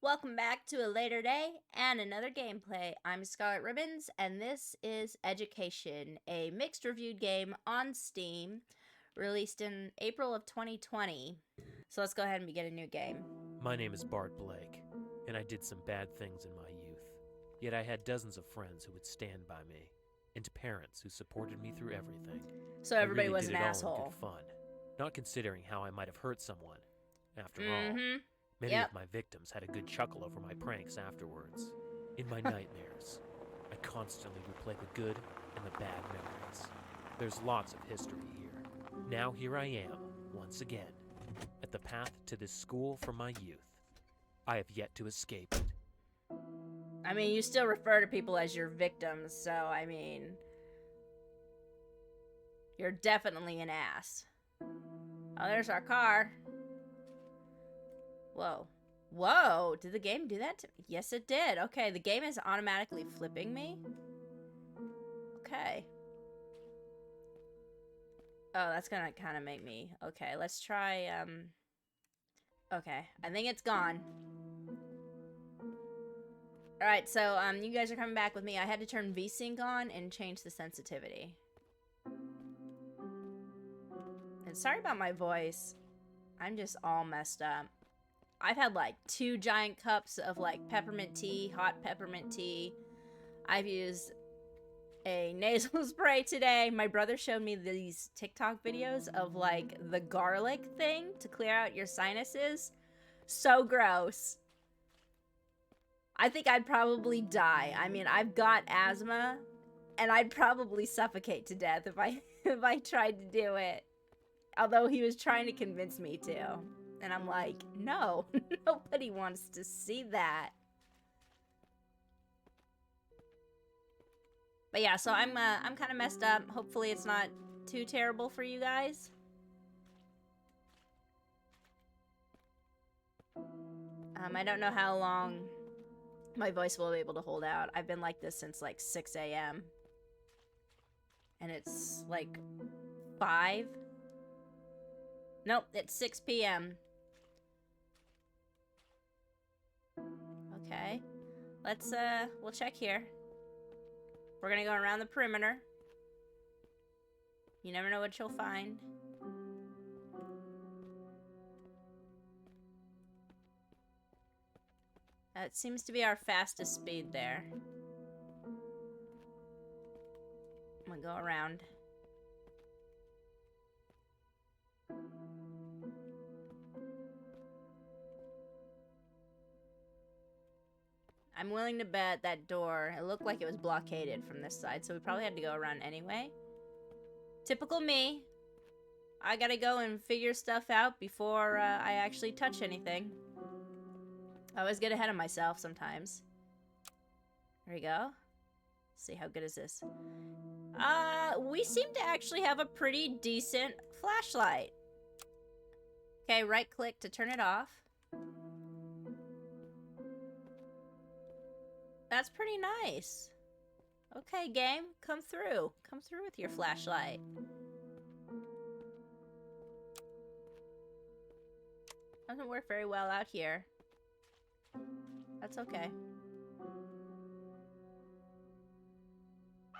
Welcome back to a later day and another gameplay. I'm Scarlet Ribbons, and this is Education, a mixed reviewed game on Steam, released in April of 2020. So let's go ahead and begin a new game. My name is Bart Blake, and I did some bad things in my youth. Yet I had dozens of friends who would stand by me, and parents who supported me through everything. So everybody I really was did an it all asshole. in good fun, not considering how I might have hurt someone. After all, Mm-hmm. many Yep. of my victims had a good chuckle over my pranks afterwards. In my nightmares, I constantly replay the good and the bad memories. There's lots of history here. Now here I am, once again, at the path to this school from my youth. I have yet to escape it. I mean, you still refer to people as your victims, so I mean, you're definitely an ass. Oh, there's our car. Whoa. Whoa, did the game do that to me? Yes, it did. Okay, the game is automatically flipping me. Okay. Oh, that's gonna kind of make me... Okay, let's try, Okay, I think it's gone. Alright, so, you guys are coming back with me. I had to turn VSync on and change the sensitivity. And sorry about my voice. I'm just all messed up. I've had like 2 giant cups of like peppermint tea, hot peppermint tea. I've used a nasal spray today. My brother showed me these TikTok videos of like the garlic thing to clear out your sinuses. So gross. I think I'd probably die. I mean, I've got asthma and I'd probably suffocate to death if I tried to do it. Although he was trying to convince me to. And I'm like, no, nobody wants to see that. But yeah, so I'm kind of messed up. Hopefully it's not too terrible for you guys. I don't know how long my voice will be able to hold out. I've been like this since like 6 a.m. And it's like 5. Nope, it's 6 p.m. Okay, let's, we'll check here. We're gonna go around the perimeter. You never know what you'll find. It seems to be our fastest speed there. I'm gonna go around. I'm willing to bet that door, it looked like it was blockaded from this side, so we probably had to go around anyway. Typical me. I gotta go and figure stuff out before I actually touch anything. I always get ahead of myself sometimes. There we go. Let's see, how good is this? We seem to actually have a pretty decent flashlight. Okay, right click to turn it off. That's pretty nice. Okay, game, come through. Come through with your flashlight. Doesn't work very well out here. That's okay.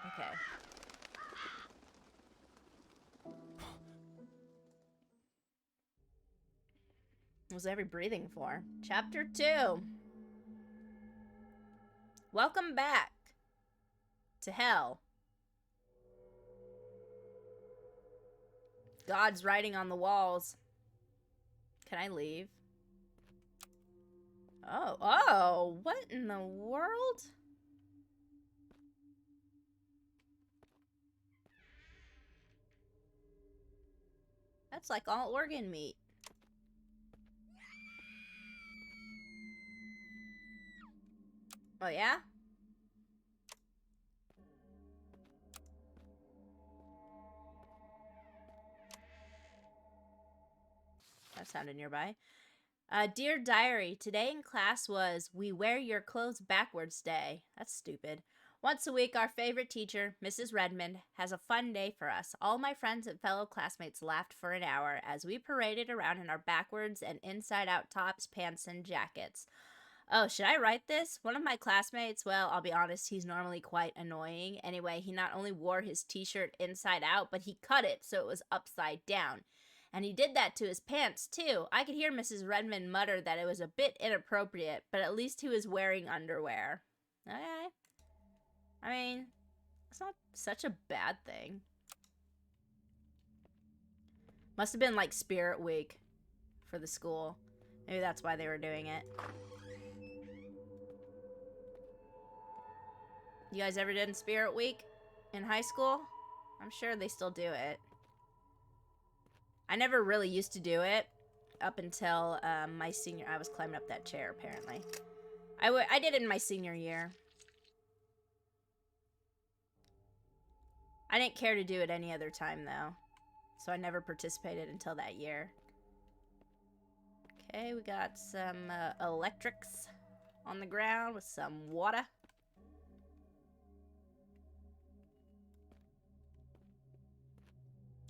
Okay. What was every breathing for? Chapter 2. Welcome back to hell. God's writing on the walls. Can I leave? Oh, what in the world? That's like all organ meat. Oh, yeah? That sounded nearby. Dear Diary, today in class was We Wear Your Clothes Backwards Day. That's stupid. Once a week, our favorite teacher, Mrs. Redmond, has a fun day for us. All my friends and fellow classmates laughed for an hour as we paraded around in our backwards and inside-out tops, pants, and jackets. Oh, should I write this? One of my classmates, well, I'll be honest, he's normally quite annoying. Anyway, he not only wore his t-shirt inside out, but he cut it so it was upside down. And he did that to his pants, too. I could hear Mrs. Redmond mutter that it was a bit inappropriate, but at least he was wearing underwear. Okay. I mean, it's not such a bad thing. Must have been like Spirit Week for the school. Maybe that's why they were doing it. You guys ever did Spirit Week in high school? I'm sure they still do it. I never really used to do it up until my senior... I was climbing up that chair, apparently. I did it in my senior year. I didn't care to do it any other time, though. So I never participated until that year. Okay, we got some electrics on the ground with some water.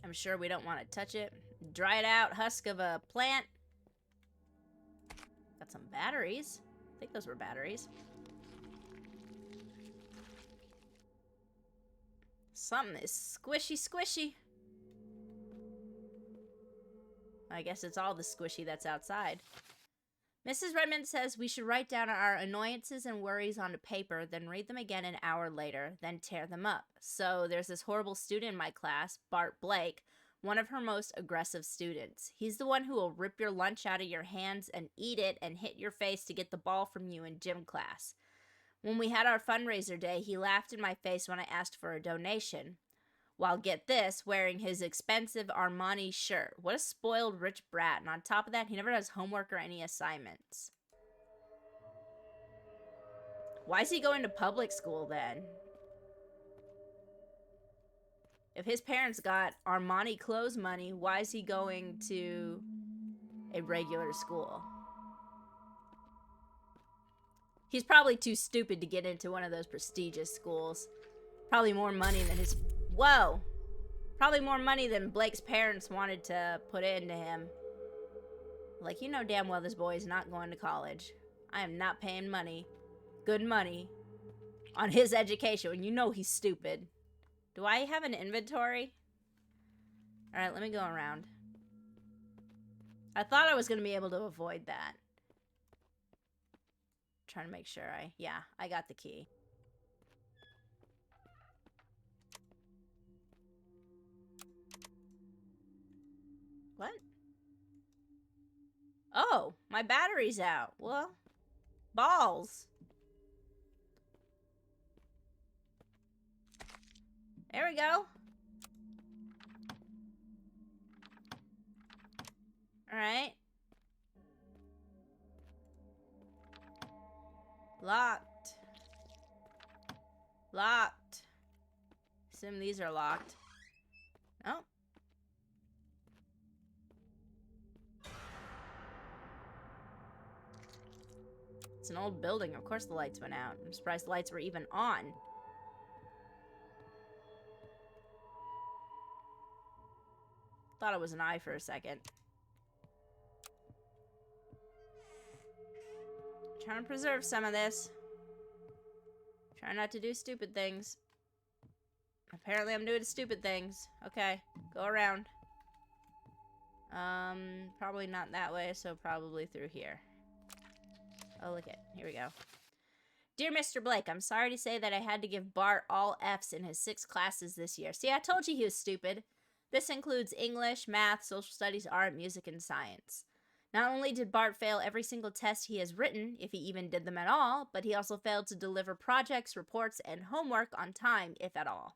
I'm sure we don't want to touch it. Dried out husk of a plant. Got some batteries. I think those were batteries. Something is squishy, squishy. I guess it's all the squishy that's outside. Mrs. Redmond says we should write down our annoyances and worries onto paper, then read them again an hour later, then tear them up. So there's this horrible student in my class, Bart Blake, one of her most aggressive students. He's the one who will rip your lunch out of your hands and eat it and hit your face to get the ball from you in gym class. When we had our fundraiser day, he laughed in my face when I asked for a donation. While, get this, wearing his expensive Armani shirt. What a spoiled rich brat. And on top of that, he never does homework or any assignments. Why is he going to public school then? If his parents got Armani clothes money, why is he going to a regular school? He's probably too stupid to get into one of those prestigious schools. Probably more money than his... Whoa! Probably more money than Blake's parents wanted to put into him. Like, you know damn well this boy is not going to college. I am not paying money, good money, on his education when you know he's stupid. Do I have an inventory? Alright, let me go around. I thought I was going to be able to avoid that. Trying to make sure yeah, I got the key. What? Oh, my battery's out. Well, balls. There we go. Alright. Locked. Locked. Assume these are locked. Oh. It's an old building. Of course the lights went out. I'm surprised the lights were even on. Thought it was an eye for a second. Trying to preserve some of this. Try not to do stupid things. Apparently I'm doing stupid things. Okay, go around. Probably not that way, so probably through here. Oh, look it. Here we go. Dear Mr. Blake, I'm sorry to say that I had to give Bart all F's in his 6 classes this year. See, I told you he was stupid. This includes English, math, social studies, art, music, and science. Not only did Bart fail every single test he has written, if he even did them at all, but he also failed to deliver projects, reports, and homework on time, if at all.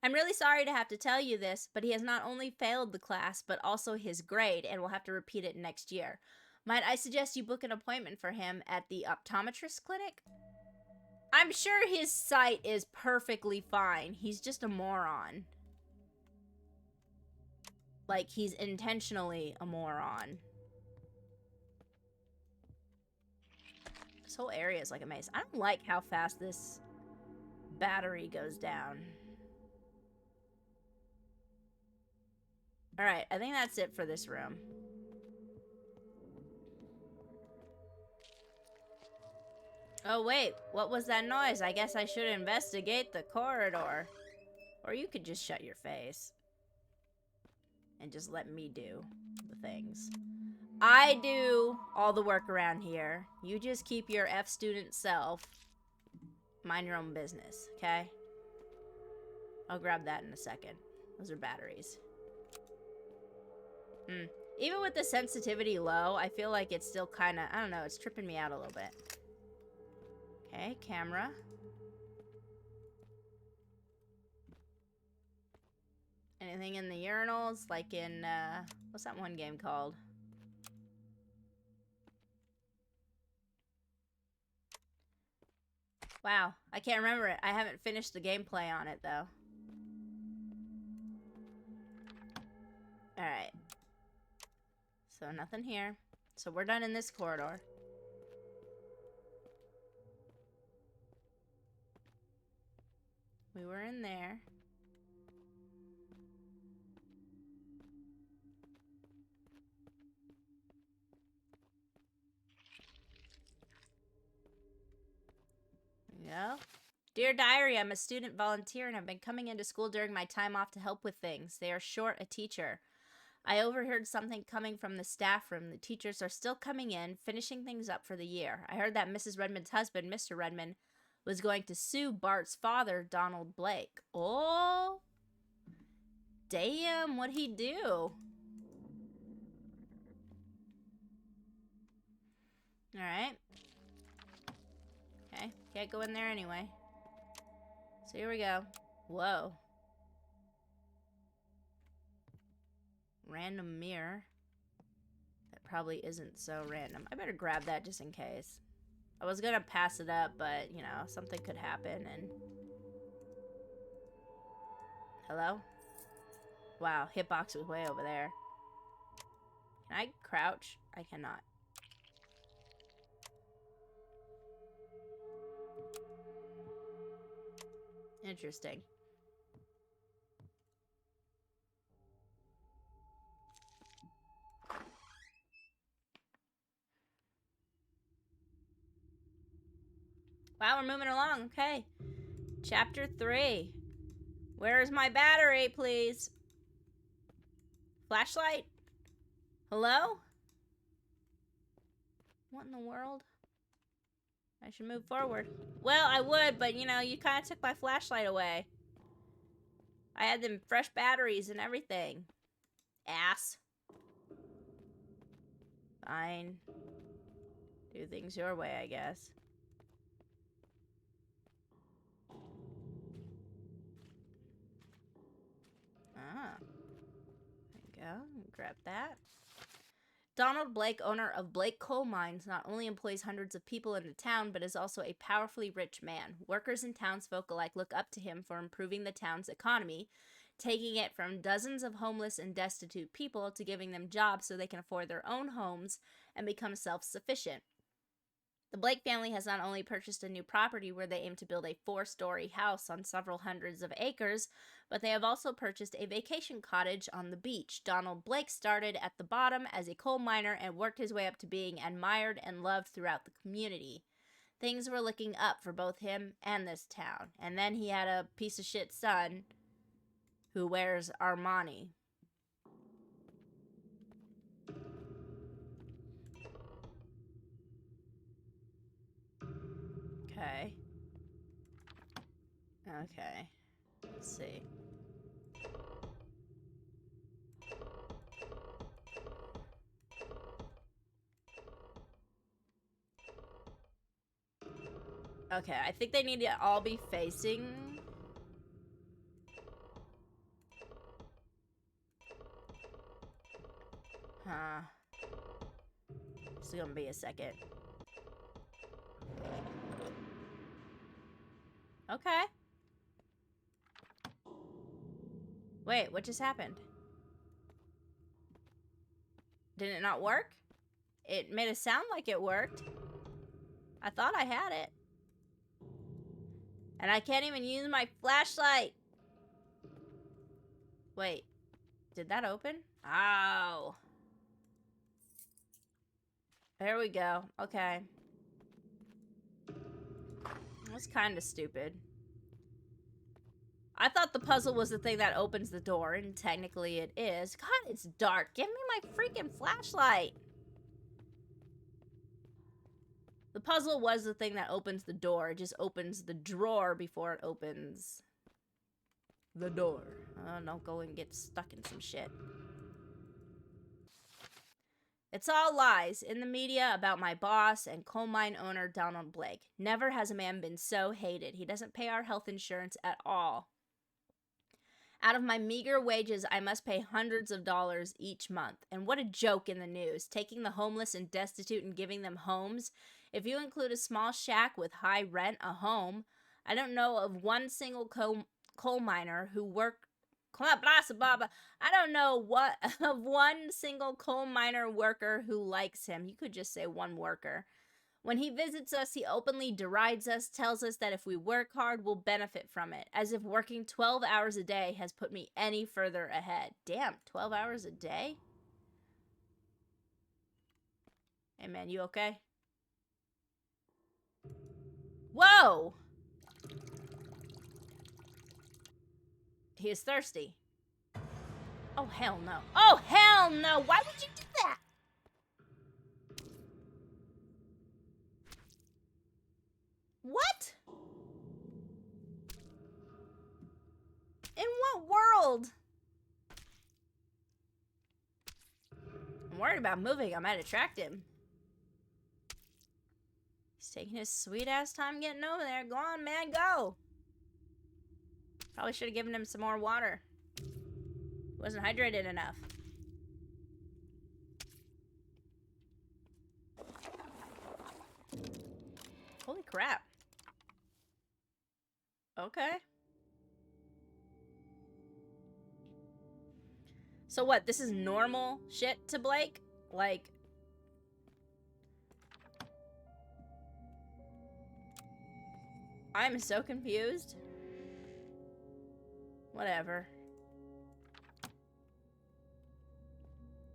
I'm really sorry to have to tell you this, but he has not only failed the class, but also his grade, and will have to repeat it next year. Might I suggest you book an appointment for him at the optometrist clinic? I'm sure his sight is perfectly fine. He's just a moron. Like, he's intentionally a moron. This whole area is like a maze. I don't like how fast this battery goes down. Alright, I think that's it for this room. Oh, wait. What was that noise? I guess I should investigate the corridor. Or you could just shut your face. And just let me do the things. I do all the work around here. You just keep your F student self. Mind your own business, okay? I'll grab that in a second. Those are batteries. Even with the sensitivity low, I feel like it's still kind of, I don't know, it's tripping me out a little bit. Okay, camera. Anything in the urinals? Like in, what's that one game called? Wow, I can't remember it. I haven't finished the gameplay on it, though. Alright. So, nothing here. So, we're done in this corridor. We were in there. Yeah. Dear Diary, I'm a student volunteer and have been coming into school during my time off to help with things. They are short a teacher. I overheard something coming from the staff room. The teachers are still coming in, finishing things up for the year. I heard that Mrs. Redmond's husband, Mr. Redmond, was going to sue Bart's father, Donald Blake. Oh, damn, what'd he do? Alright. Okay, can't go in there anyway. So here we go. Whoa. Random mirror. That probably isn't so random. I better grab that just in case. I was gonna pass it up, but, you know, something could happen and... Hello? Wow, hitbox was way over there. Can I crouch? I cannot. Interesting. Wow, we're moving along. Okay. Chapter 3. Where's my battery, please? Flashlight? Hello? What in the world? I should move forward. Well, I would, but, you know, you kind of took my flashlight away. I had them fresh batteries and everything. Ass. Fine. Do things your way, I guess. Ah. There you go. Grab that. Donald Blake, owner of Blake Coal Mines, not only employs hundreds of people in the town, but is also a powerfully rich man. Workers and townsfolk alike look up to him for improving the town's economy, taking it from dozens of homeless and destitute people to giving them jobs so they can afford their own homes and become self-sufficient. The Blake family has not only purchased a new property where they aim to build a 4-story house on several hundreds of acres, but they have also purchased a vacation cottage on the beach. Donald Blake started at the bottom as a coal miner and worked his way up to being admired and loved throughout the community. Things were looking up for both him and this town. And then he had a piece of shit son who wears Armani. Okay. Okay. Let's see. Okay, I think they need to all be facing... Huh. It's gonna be a second. Okay. Wait, what just happened? Did it not work? It made it sound like it worked. I thought I had it. And I can't even use my flashlight. Wait. Did that open? Oh. There we go. Okay. was kind of stupid. I thought the puzzle was the thing that opens the door, and technically it is. God, it's dark. Give me my freaking flashlight. The puzzle was the thing that opens the door. It just opens the drawer before it opens the door. Oh, don't go and get stuck in some shit. It's all lies in the media about my boss and coal mine owner Donald Blake. Never has a man been so hated. He doesn't pay our health insurance at all. Out of my meager wages, I must pay hundreds of dollars each month. And what a joke in the news, taking the homeless and destitute and giving them homes. If you include a small shack with high rent, a home, I don't know of one single coal miner who worked. I don't know what of one single coal miner worker who likes him. You could just say one worker. When he visits us, he openly derides us, tells us that if we work hard, we'll benefit from it, as if working 12 hours a day has put me any further ahead. Damn, 12 hours a day? Hey man, you okay? Whoa! He is thirsty. Oh, hell no. Oh, hell no! Why would you do that? What? In what world? I'm worried about moving. I might attract him. He's taking his sweet ass time getting over there. Go on, man, go. Probably should have given him some more water. Wasn't hydrated enough. Holy crap. Okay. So what, this is normal shit to Blake? Like... I'm so confused. Whatever.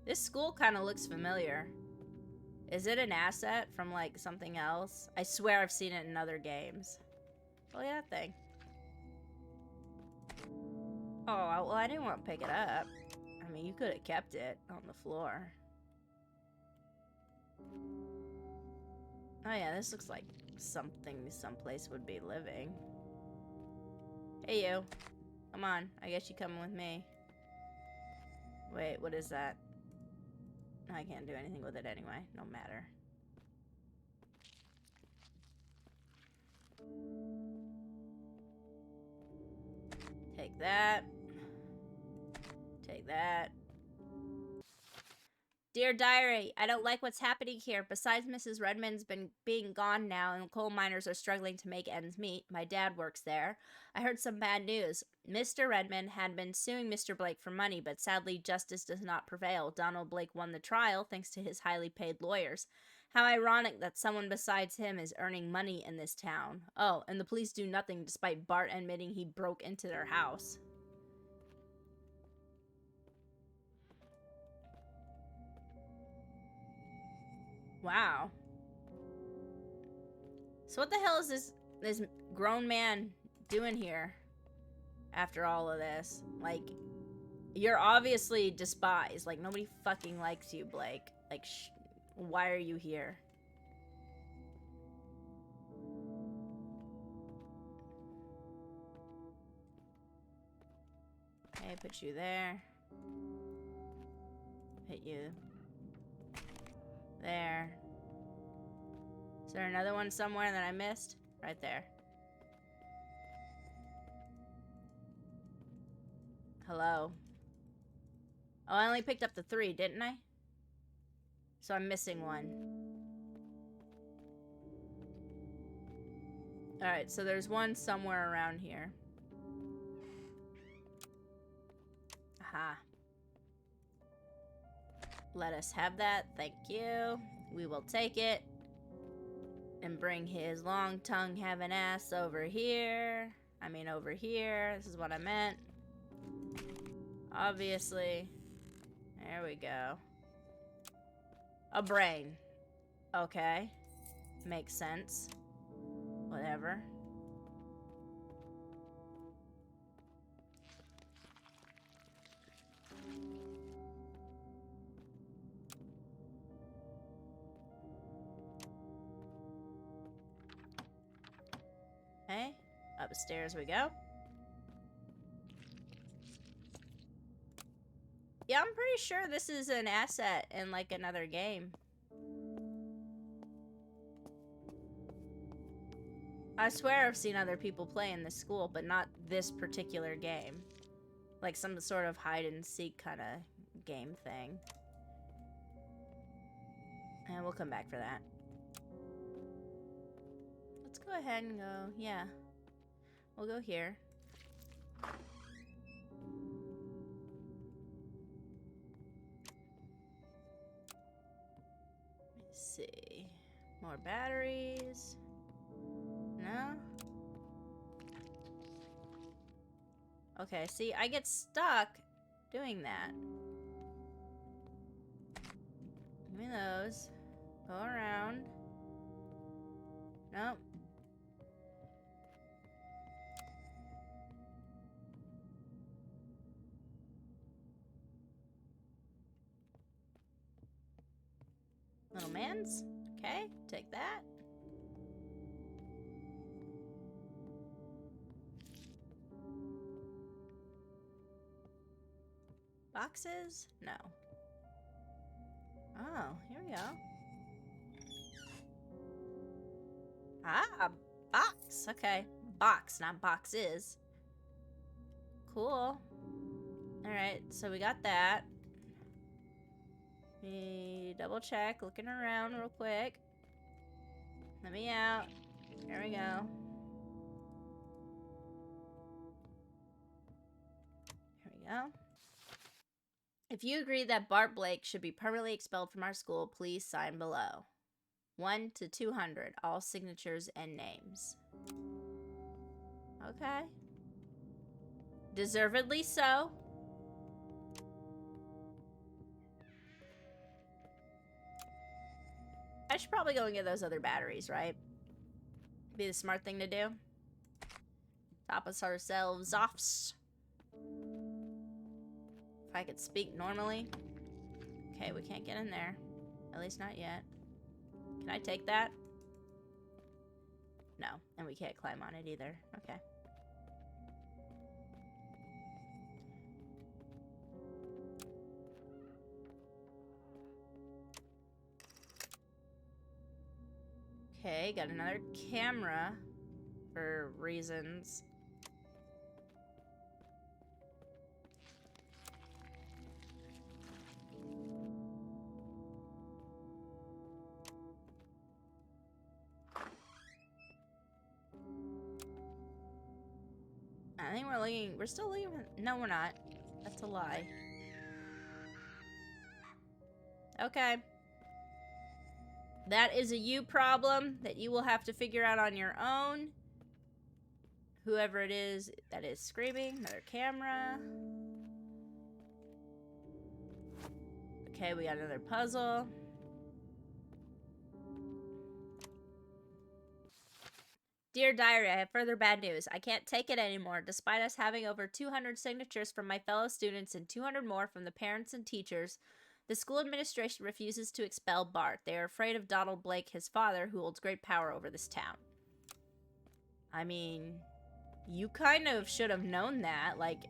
This school kind of looks familiar. Is it an asset from, like, something else? I swear I've seen it in other games. Look at that thing. Oh, well, I didn't want to pick it up. I mean, you could have kept it on the floor. Oh, yeah, this looks like something someplace would be living. Hey, you. Come on. I guess you coming with me. Wait, what is that? I can't do anything with it anyway. No matter. Take that. Take that. Dear Diary, I don't like what's happening here. Besides Mrs. Redmond's being gone now and coal miners are struggling to make ends meet. My dad works there. I heard some bad news. Mr. Redmond had been suing Mr. Blake for money, but sadly justice does not prevail. Donald Blake won the trial thanks to his highly paid lawyers. How ironic that someone besides him is earning money in this town. Oh, and the police do nothing despite Bart admitting he broke into their house. Wow. So what the hell is this grown man doing here after all of this? Like, you're obviously despised. Like, nobody fucking likes you, Blake. Like, why are you here? Okay, put you there. Put you there. Is there another one somewhere that I missed? Right there. Hello. Oh, I only picked up the 3, didn't I? So I'm missing one. Alright, so there's one somewhere around here. Aha. Let us have that. Thank you. We will take it. And bring his long tongue having ass over here. I mean over here. This is what I meant. Obviously. There we go. A brain. Okay. Makes sense. Whatever. Upstairs we go. Yeah, I'm pretty sure this is an asset in like another game. I swear I've seen other people play in this school, but not this particular game. Like some sort of hide and seek kind of game thing. And we'll come back for that. Let's go ahead and go, yeah. We'll go here. Let's see. More batteries. No? Okay, see, I get stuck doing that. Give me those. Go around. Nope. Little mans. Okay, take that. Boxes? No. Oh, here we go. Ah, box. Okay. Box, not boxes. Cool. Alright, so we got that. Me double check, looking around real quick. Let me out. There we go. Here we go. If you agree that Bart Blake should be permanently expelled from our school, please sign below. 1 to 200, all signatures and names. Okay. Deservedly so. I should probably go and get those other batteries, right? Be the smart thing to do. Top us ourselves off. If I could speak normally. Okay, we can't get in there. At least not yet. Can I take that? No, and we can't climb on it either. Okay. Okay, got another camera for reasons. I think we're still looking, no we're not. That's a lie. Okay. That is a you problem that you will have to figure out on your own. Whoever it is that is screaming. Another camera. Okay, we got another puzzle. Dear Diary, I have further bad news. I can't take it anymore. Despite us having over 200 signatures from my fellow students and 200 more from the parents and teachers, the school administration refuses to expel Bart. They are afraid of Donald Blake, his father, who holds great power over this town. I mean, you kind of should have known that. Like,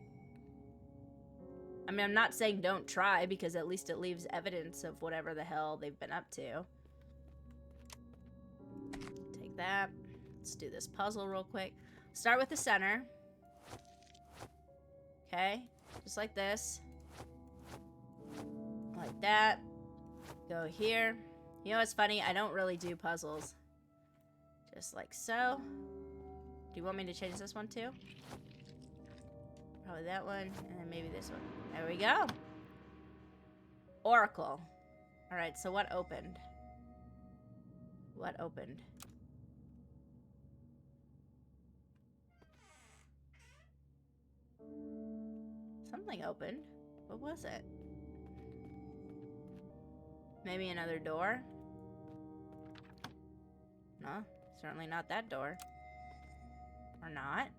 I mean, I'm not saying don't try, because at least it leaves evidence of whatever the hell they've been up to. Take that. Let's do this puzzle real quick. Start with the center. Okay, just like this. Like that. Go here. You know what's funny? I don't really do puzzles. Just like so. Do you want me to change this one too? Probably that one, and then maybe this one. There we go. Oracle. Alright, so what opened? What opened? Something opened. What was it? Maybe another door? No, certainly not that door. Or not.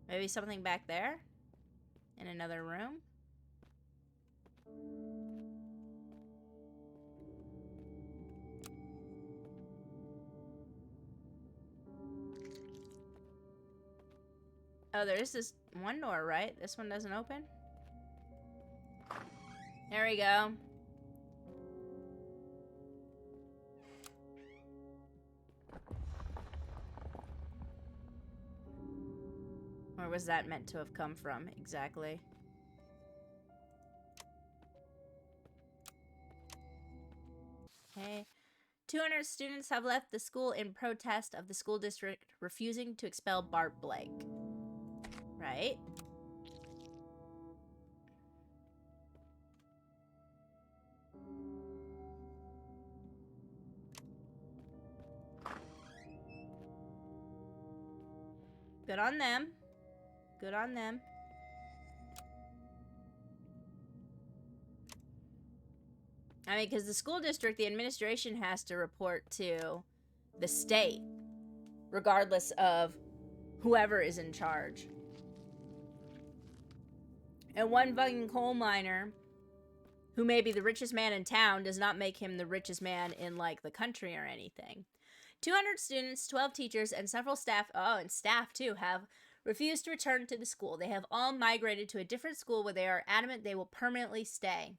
Maybe something back there? In another room? Oh, there is this one door, right? This one doesn't open? There we go. Where was that meant to have come from, exactly? Okay. 200 students have left the school in protest of the school district refusing to expel Bart Blake. Right? Good on them. Good on them. I mean, because the school district, the administration has to report to the state, regardless of whoever is in charge. And one fucking coal miner, who may be the richest man in town, does not make him the richest man in, like, the country or anything. 200 students, 12 teachers, and several staff, and staff too, have refused to return to the school. They have all migrated to a different school where they are adamant they will permanently stay.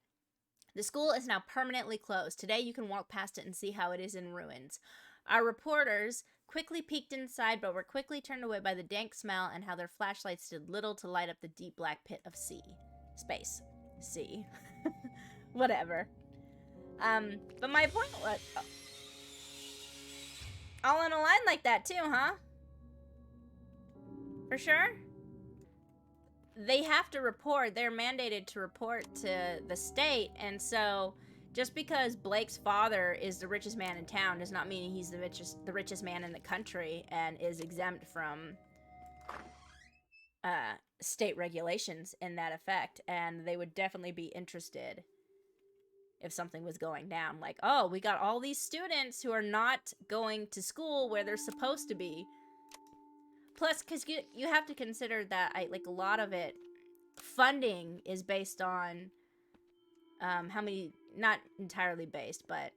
The school is now permanently closed. Today you can walk past it and see how it is in ruins. Our reporters quickly peeked inside, but were quickly turned away by the dank smell and how their flashlights did little to light up the deep black pit of space. Sea. Whatever. But my point was... all in a line like that too, huh? For sure? They have to report. They're mandated to report to the state, and so just because Blake's father is the richest man in town does not mean he's the richest man in the country and is exempt from state regulations in that effect. And they would definitely be interested if something was going down. Like, oh, we got all these students who are not going to school where they're supposed to be. Plus, because you have to consider that, like, a lot of it, funding is based on how many, not entirely based, but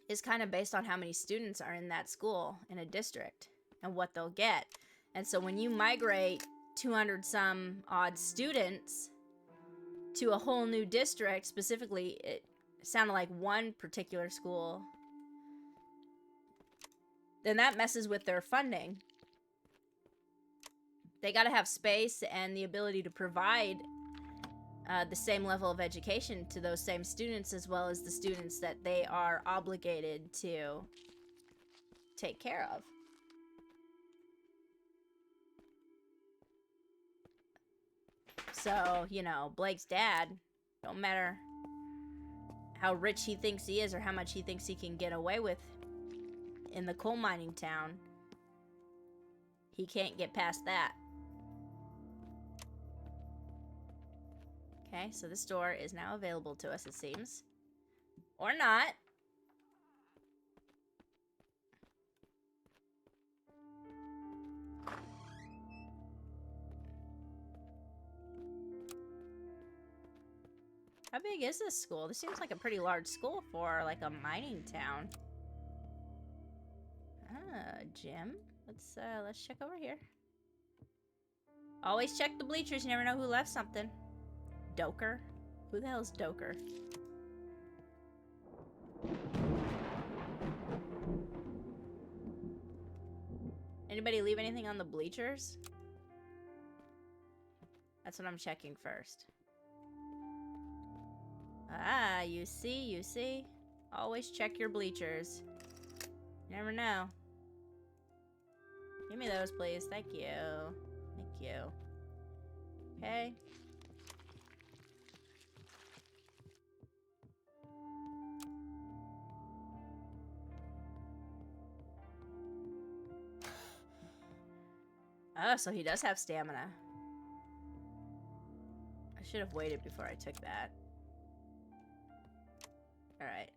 is kind of based on how many students are in that school, in a district, and what they'll get. And so when you migrate 200 some odd students to a whole new district, specifically, it sounded like one particular school, then that messes with their funding. They got to have space and the ability to provide the same level of education to those same students, as well as the students that they are obligated to take care of. So, you know, Blake's dad, don't matter how rich he thinks he is or how much he thinks he can get away with in the coal mining town, he can't get past that. Okay, so this door is now available to us, it seems. Or not. How big is this school? This seems like a pretty large school for, like, a mining town. Gym. Let's check over here. Always check the bleachers, you never know who left something. Doker? Who the hell is Doker? Anybody leave anything on the bleachers? That's what I'm checking first. Ah, you see? Always check your bleachers. You never know. Give me those, please. Thank you. Thank you. Okay. Oh, so he does have stamina. I should have waited before I took that. Alright.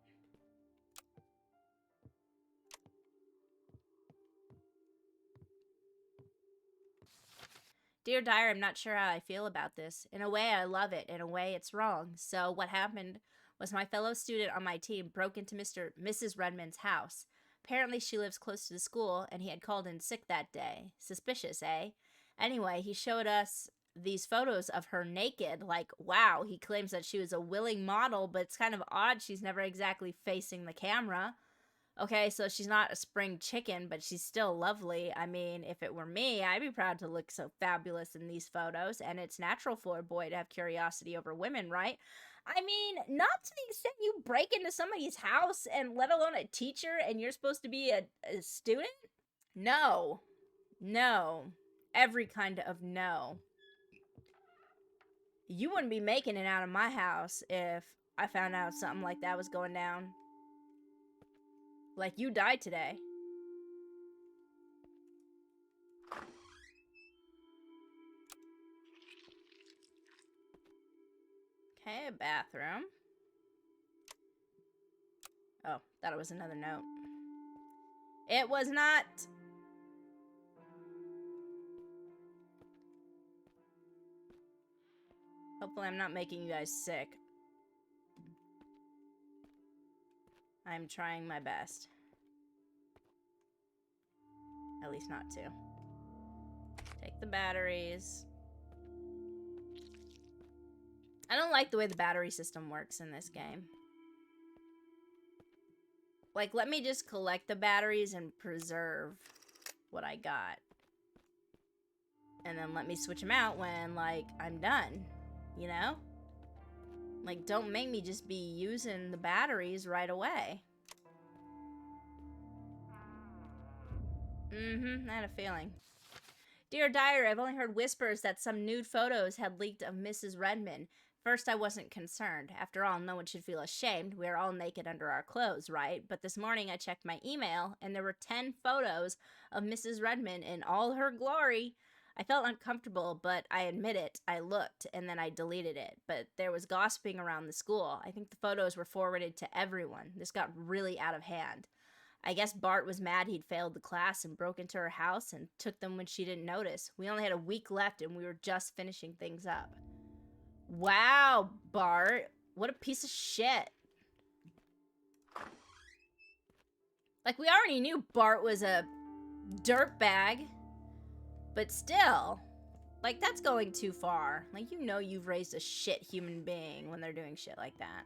Dear Diary, I'm not sure how I feel about this. In a way, I love it. In a way, it's wrong. So what happened was my fellow student on my team broke into Mrs. Redmond's house. Apparently, she lives close to the school, and he had called in sick that day. Suspicious, eh? Anyway, he showed us these photos of her naked. Like, wow, he claims that she was a willing model, but it's kind of odd she's never exactly facing the camera. Okay, so she's not a spring chicken, but she's still lovely. I mean, if it were me, I'd be proud to look so fabulous in these photos, and it's natural for a boy to have curiosity over women, right? I mean, not to the extent you break into somebody's house, and let alone a teacher, and you're supposed to be a student? No. No. Every kind of no. You wouldn't be making it out of my house if I found out something like that was going down. Like, you died today. Okay, a bathroom. Oh, thought it was another note. It was not. Hopefully I'm not making you guys sick. I'm trying my best. At least not to. Take the batteries. I don't like the way the battery system works in this game. Like, let me just collect the batteries and preserve what I got. And then let me switch them out when, like, I'm done. You know? Like, don't make me just be using the batteries right away. I had a feeling. Dear Diary, I've only heard whispers that some nude photos had leaked of Mrs. Redmond. First, I wasn't concerned. After all, no one should feel ashamed. We are all naked under our clothes, right? But this morning, I checked my email, and there were 10 photos of Mrs. Redmond in all her glory. I felt uncomfortable, but I admit it. I looked, and then I deleted it. But there was gossiping around the school. I think the photos were forwarded to everyone. This got really out of hand. I guess Bart was mad he'd failed the class and broke into her house and took them when she didn't notice. We only had a week left, and we were just finishing things up. Wow, Bart. What a piece of shit. Like, we already knew Bart was a dirtbag. But still, like, that's going too far. Like, you know you've raised a shit human being when they're doing shit like that.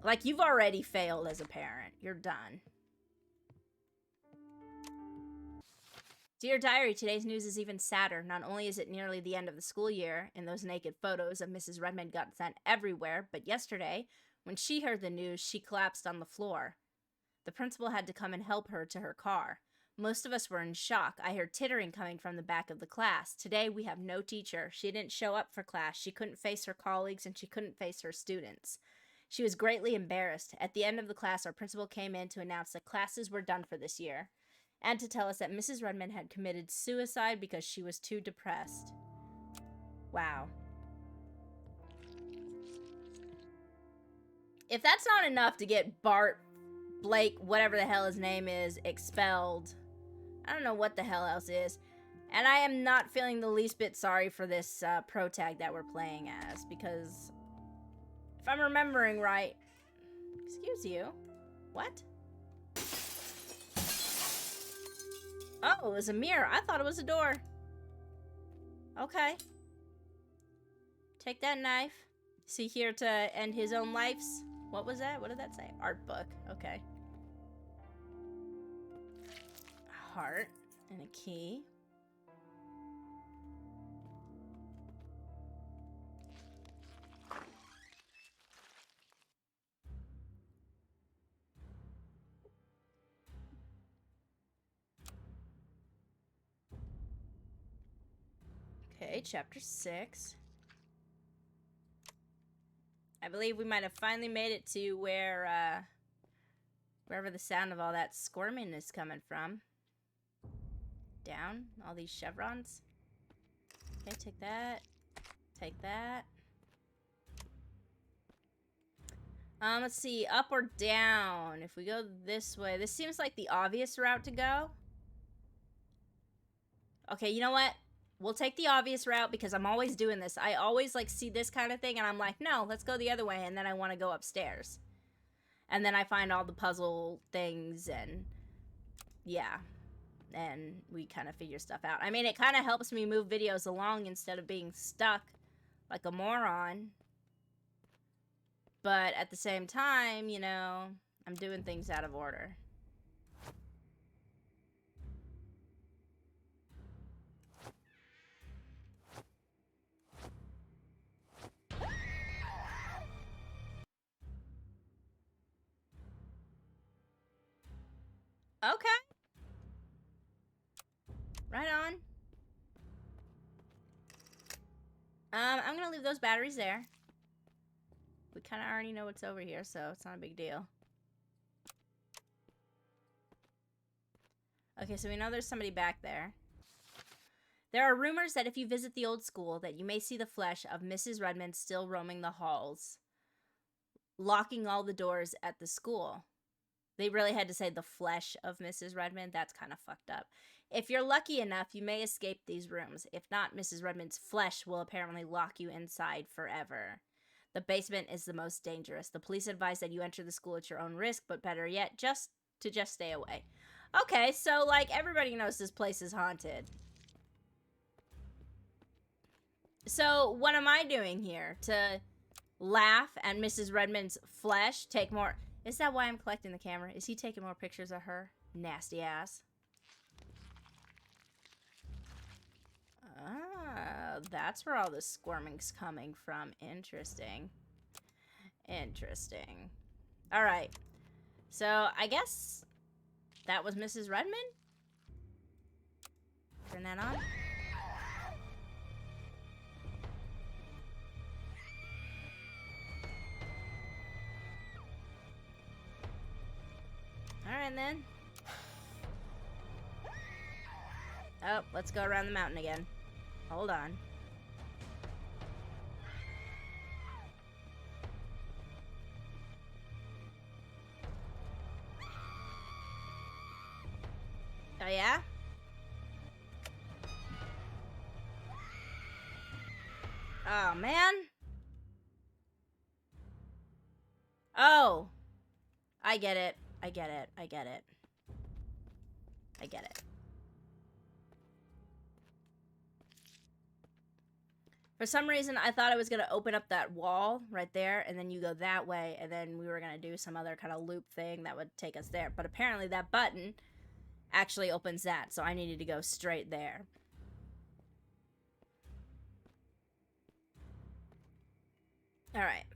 Like, you've already failed as a parent. You're done. Dear Diary, today's news is even sadder. Not only is it nearly the end of the school year, and those naked photos of Mrs. Redmond got sent everywhere, but yesterday, when she heard the news, she collapsed on the floor. The principal had to come and help her to her car. Most of us were in shock. I heard tittering coming from the back of the class. Today, we have no teacher. She didn't show up for class. She couldn't face her colleagues, and she couldn't face her students. She was greatly embarrassed. At the end of the class, our principal came in to announce that classes were done for this year, and to tell us that Mrs. Redmond had committed suicide because she was too depressed. Wow. If that's not enough to get Bart, Blake, whatever the hell his name is, expelled, I don't know what the hell else is. And I am not feeling the least bit sorry for this protag that we're playing as, because if I'm remembering right... Excuse you? What? Oh, it was a mirror. I thought it was a door. Okay. Take that knife. Is he here to end his own lives? What was that? What did that say? Art book. Okay. A heart and a key. Okay, chapter 6. I believe we might have finally made it to where, wherever the sound of all that squirming is coming from. Down, all these chevrons. Okay, take that. Take that. Let's see, up or down? If we go this way, this seems like the obvious route to go. Okay, you know what? We'll take the obvious route because I'm always doing this. I always, like, see this kind of thing and I'm like, no, let's go the other way. And then I want to go upstairs. And then I find all the puzzle things and... yeah. and we kind of figure stuff out. I mean, it kind of helps me move videos along instead of being stuck like a moron. But at the same time, you know, I'm doing things out of order. Okay. Right on. I'm gonna leave those batteries there. We kind of already know what's over here, so it's not a big deal. Okay, so we know there's somebody back there. There are rumors that if you visit the old school, that you may see the flesh of Mrs. Redmond still roaming the halls, locking all the doors at the school. They really had to say the flesh of Mrs. Redmond. That's kind of fucked up. If you're lucky enough, you may escape these rooms. If not, Mrs. Redmond's flesh will apparently lock you inside forever. The basement is the most dangerous. The police advise that you enter the school at your own risk, but better yet, just stay away. Okay, so, like, everybody knows this place is haunted. So, what am I doing here? To laugh at Mrs. Redmond's flesh? Take more... Is that why I'm collecting the camera? Is he taking more pictures of her? Nasty ass. Ah, that's where all the squirming's coming from. Interesting. Interesting. Alright. So, I guess that was Mrs. Redmond? Turn that on. Alright then. Oh, let's go around the mountain again. Hold on. Oh yeah? Oh man. Oh. I get it. I get it. I get it. I get it. For some reason, I thought I was going to open up that wall right there, and then you go that way, and then we were going to do some other kind of loop thing that would take us there. But apparently that button actually opens that, so I needed to go straight there. Alright,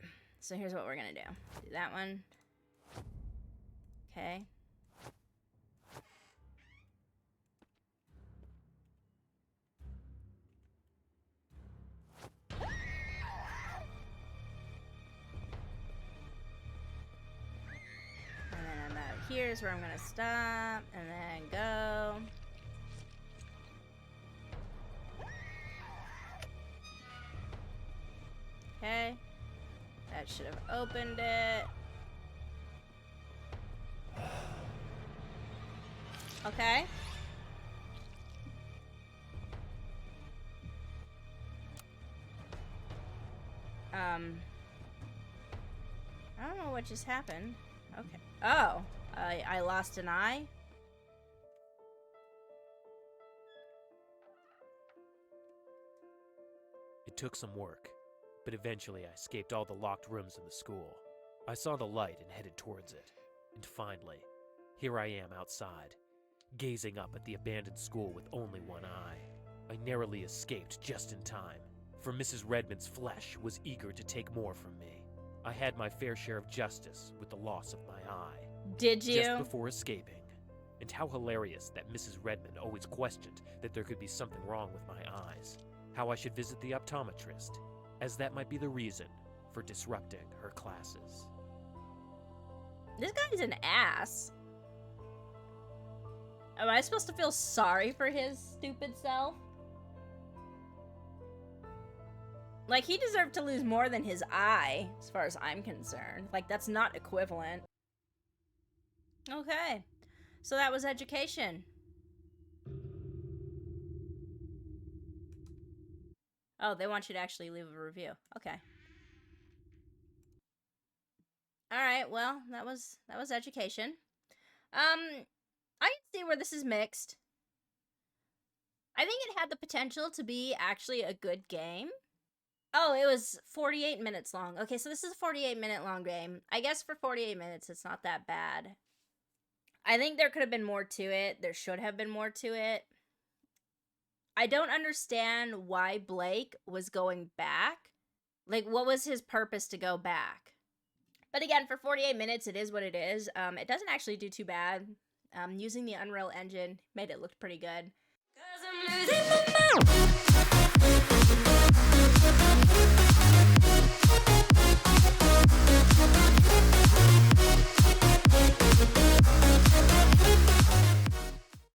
so here's what we're going to do. Do that one. Okay. And then about here's where I'm gonna stop, and then go. Okay. That should have opened it. Okay. I don't know what just happened. Okay. Oh, I lost an eye? It took some work, but eventually I escaped all the locked rooms in the school. I saw the light and headed towards it. And finally, here I am outside, gazing up at the abandoned school with only one eye. I narrowly escaped just in time, for Mrs. Redmond's flesh was eager to take more from me. I had my fair share of justice with the loss of my eye. Did you? Just before escaping. And how hilarious that Mrs. Redmond always questioned that there could be something wrong with my eyes. How I should visit the optometrist, as that might be the reason for disrupting her classes. This guy's an ass. Am I supposed to feel sorry for his stupid self? Like, he deserved to lose more than his eye, as far as I'm concerned. Like, that's not equivalent. Okay. So that was education. Oh, they want you to actually leave a review. Okay. Alright, well, that was education. I can see where this is mixed. I think it had the potential to be actually a good game. Oh, it was 48 minutes long. Okay, so this is a 48-minute long game. I guess for 48 minutes, it's not that bad. I think there could have been more to it. There should have been more to it. I don't understand why Blake was going back. Like, what was his purpose to go back? But again, for 48 minutes, it is what it is. It doesn't actually do too bad. Using the Unreal Engine made it look pretty good. 'Cause I'm losing my mind.